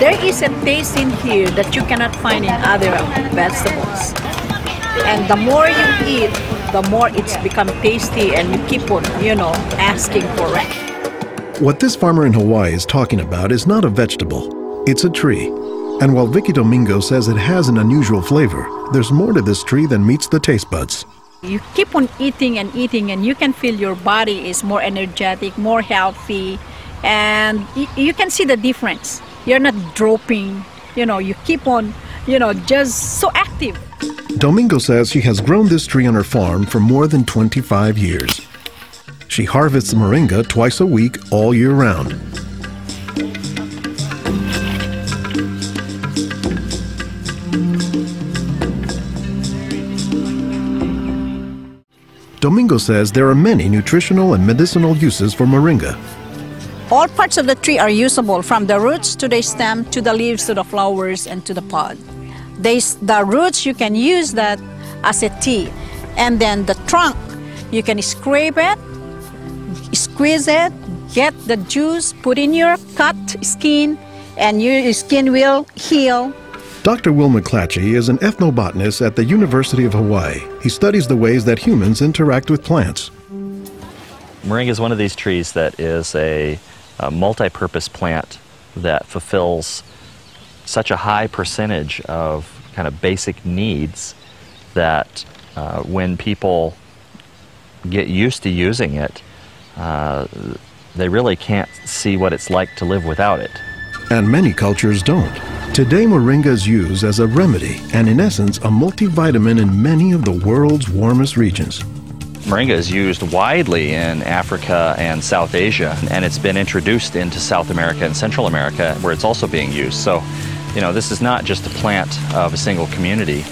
There is a taste in here that you cannot find in other vegetables. And the more you eat, the more it's become tasty and you keep on, asking for it. What this farmer in Hawaii is talking about is not a vegetable, it's a tree. And while Vicky Domingo says it has an unusual flavor, there's more to this tree than meets the taste buds. You keep on eating and eating and you can feel your body is more energetic, more healthy, and you can see the difference. You're not dropping, you keep on, just so active. Domingo says she has grown this tree on her farm for more than 25 years. She harvests moringa twice a week all year round. Domingo says there are many nutritional and medicinal uses for moringa. All parts of the tree are usable, from the roots to the stem, to the leaves, to the flowers, and to the pod. The roots, you can use that as a tea. And then the trunk, you can scrape it, squeeze it, get the juice, put in your cut skin, and your skin will heal. Dr. Will McClatchy is an ethnobotanist at the University of Hawaii. He studies the ways that humans interact with plants. Moringa is one of these trees that is a multi-purpose plant that fulfills such a high percentage of kind of basic needs that when people get used to using it, they really can't see what it's like to live without it. And many cultures don't. Today, moringa is used as a remedy and, in essence, a multivitamin in many of the world's warmest regions. Moringa is used widely in Africa and South Asia, and it's been introduced into South America and Central America, where it's also being used. So, this is not just a plant of a single community.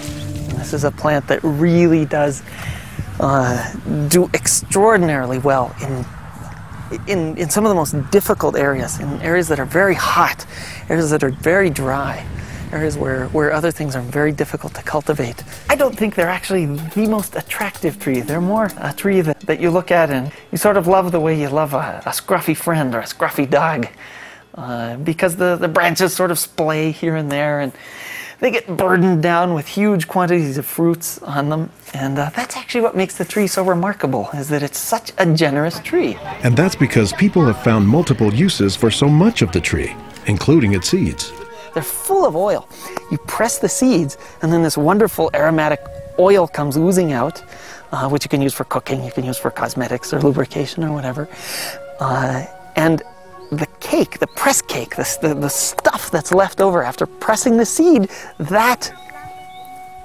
This is a plant that really does do extraordinarily well in some of the most difficult areas, in areas that are very hot, areas that are very dry, areas where other things are very difficult to cultivate. I don't think they're actually the most attractive tree. They're more a tree that you look at and you sort of love the way you love a scruffy friend or a scruffy dog, because the branches sort of splay here and there, and they get burdened down with huge quantities of fruits on them. And that's actually what makes the tree so remarkable, is that it's such a generous tree. And that's because people have found multiple uses for so much of the tree, including its seeds. They're full of oil. You press the seeds, and then this wonderful aromatic oil comes oozing out, which you can use for cooking, you can use for cosmetics or lubrication or whatever. And the cake, the press cake, the stuff that's left over after pressing the seed, that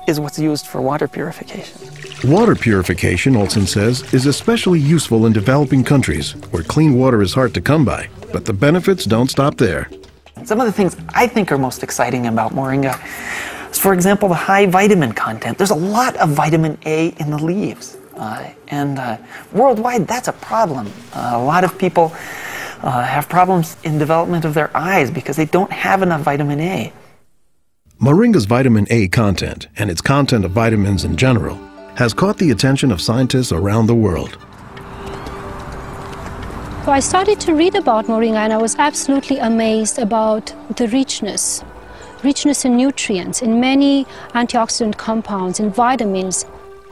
is what's used for water purification. Water purification, Olson says, is especially useful in developing countries where clean water is hard to come by. But the benefits don't stop there. Some of the things I think are most exciting about moringa is, for example, the high vitamin content. There's a lot of vitamin A in the leaves. And worldwide, that's a problem. A lot of people have problems in development of their eyes because they don't have enough vitamin A. Moringa's vitamin A content, and its content of vitamins in general, has caught the attention of scientists around the world. So I started to read about moringa, and I was absolutely amazed about the richness in nutrients, in many antioxidant compounds, in vitamins.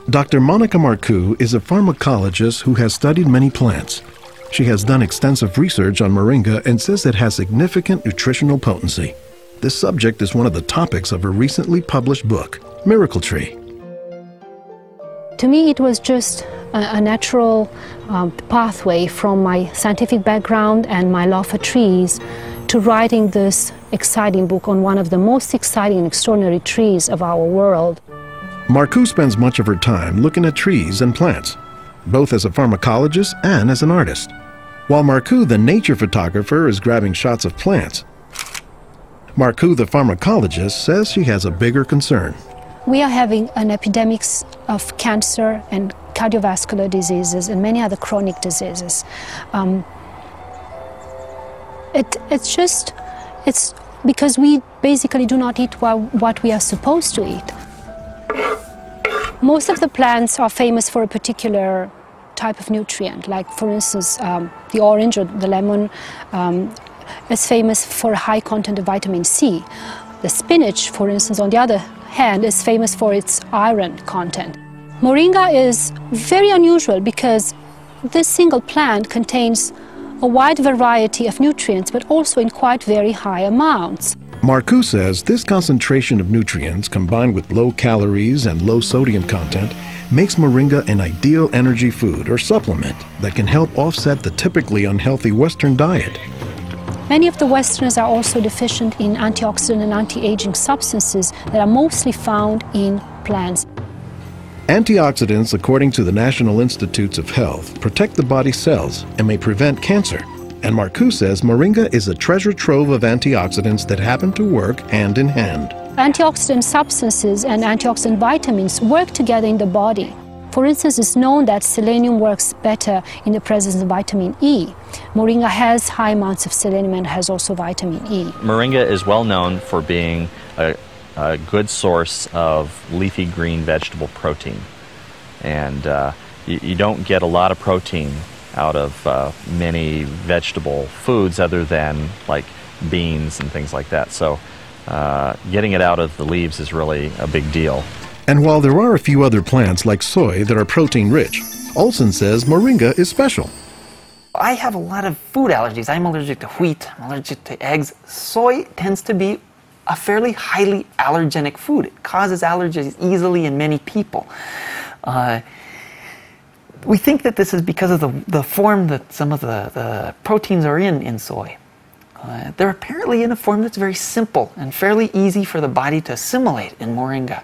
Dr. Monica Marcoux is a pharmacologist who has studied many plants. She has done extensive research on moringa and says it has significant nutritional potency. This subject is one of the topics of her recently published book, Miracle Tree. To me, it was just a natural pathway from my scientific background and my love for trees to writing this exciting book on one of the most exciting and extraordinary trees of our world. Marcoux spends much of her time looking at trees and plants, both as a pharmacologist and as an artist. While Marcoux, the nature photographer, is grabbing shots of plants, Marcoux, the pharmacologist, says she has a bigger concern. We are having an epidemic of cancer and cardiovascular diseases and many other chronic diseases. It's because we basically do not eat what we are supposed to eat. Most of the plants are famous for a particular type of nutrient, like for instance the orange or the lemon is famous for a high content of vitamin C. The spinach, for instance, on the other hand, is famous for its iron content. Moringa is very unusual because this single plant contains a wide variety of nutrients, but also in quite very high amounts. Marcoux says this concentration of nutrients combined with low calories and low sodium content makes moringa an ideal energy food or supplement that can help offset the typically unhealthy Western diet. Many of the Westerners are also deficient in antioxidant and anti-aging substances that are mostly found in plants. Antioxidants, according to the National Institutes of Health, protect the body's cells and may prevent cancer. And Marcoux says moringa is a treasure trove of antioxidants that happen to work hand in hand. Antioxidant substances and antioxidant vitamins work together in the body. For instance, it's known that selenium works better in the presence of vitamin E. Moringa has high amounts of selenium and has also vitamin E. Moringa is well known for being a good source of leafy green vegetable protein. And you don't get a lot of protein out of many vegetable foods other than like beans and things like that. So getting it out of the leaves is really a big deal. And while there are a few other plants like soy that are protein rich, Olson says moringa is special. I have a lot of food allergies. I'm allergic to wheat, I'm allergic to eggs. Soy tends to be a fairly highly allergenic food. It causes allergies easily in many people. We think that this is because of the form that some of the proteins are in soy. They're apparently in a form that's very simple and fairly easy for the body to assimilate in moringa.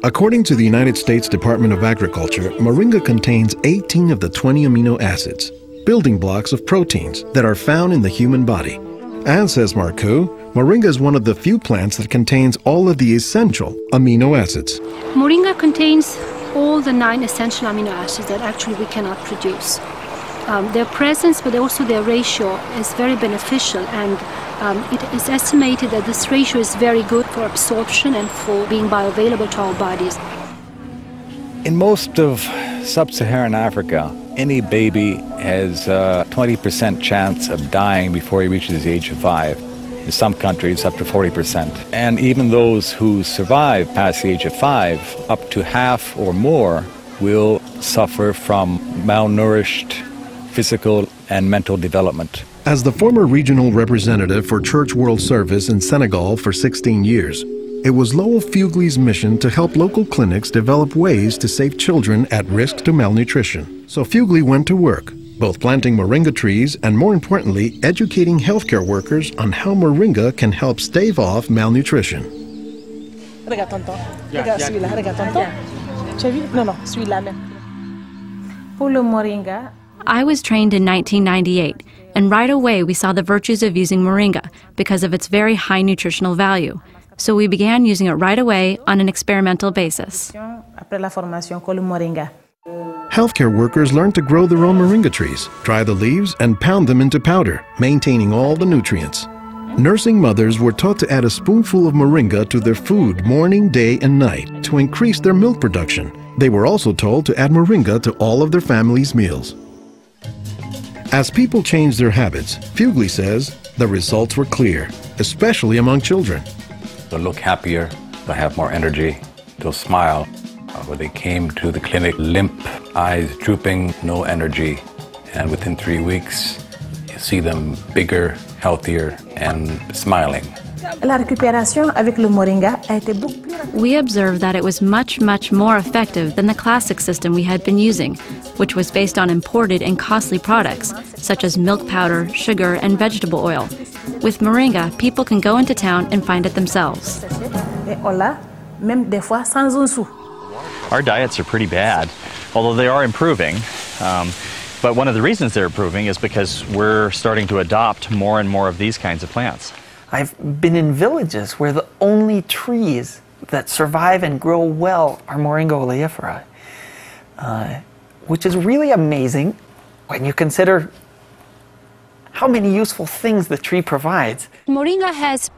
According to the United States Department of Agriculture, moringa contains 18 of the 20 amino acids, building blocks of proteins that are found in the human body. And says Marcoux, moringa is one of the few plants that contains all of the essential amino acids. Moringa contains all the 9 essential amino acids that actually we cannot produce. Their presence, but also their ratio, is very beneficial, and it is estimated that this ratio is very good for absorption and for being bioavailable to our bodies. In most of sub-Saharan Africa, any baby has a 20% chance of dying before he reaches the age of 5. In some countries, up to 40%. And even those who survive past the age of 5, up to half or more will suffer from malnourished physical and mental development. As the former regional representative for Church World Service in Senegal for 16 years, it was Lowell Fugle's mission to help local clinics develop ways to save children at risk to malnutrition. So Fugle went to work, both planting moringa trees and, more importantly, educating healthcare workers on how moringa can help stave off malnutrition. I was trained in 1998, and right away we saw the virtues of using moringa because of its very high nutritional value. So we began using it right away on an experimental basis. Healthcare workers learned to grow their own moringa trees, dry the leaves, and pound them into powder, maintaining all the nutrients. Nursing mothers were taught to add a spoonful of moringa to their food morning, day, and night to increase their milk production. They were also told to add moringa to all of their family's meals. As people changed their habits, Fugle says the results were clear, especially among children. They'll look happier, they'll have more energy, they'll smile. When they came to the clinic, limp, eyes drooping, no energy. And within 3 weeks, you see them bigger, healthier, and smiling. We observed that it was much, much more effective than the classic system we had been using, which was based on imported and costly products, such as milk powder, sugar, and vegetable oil. With moringa, people can go into town and find it themselves. Our diets are pretty bad, although they are improving. But one of the reasons they're improving is because we're starting to adopt more and more of these kinds of plants. I've been in villages where the only trees that survive and grow well are Moringa oleifera, which is really amazing when you consider how many useful things the tree provides. Moringa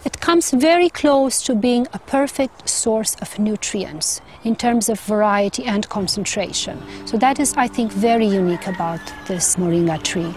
it comes very close to being a perfect source of nutrients in terms of variety and concentration. So that is, I think, very unique about this moringa tree.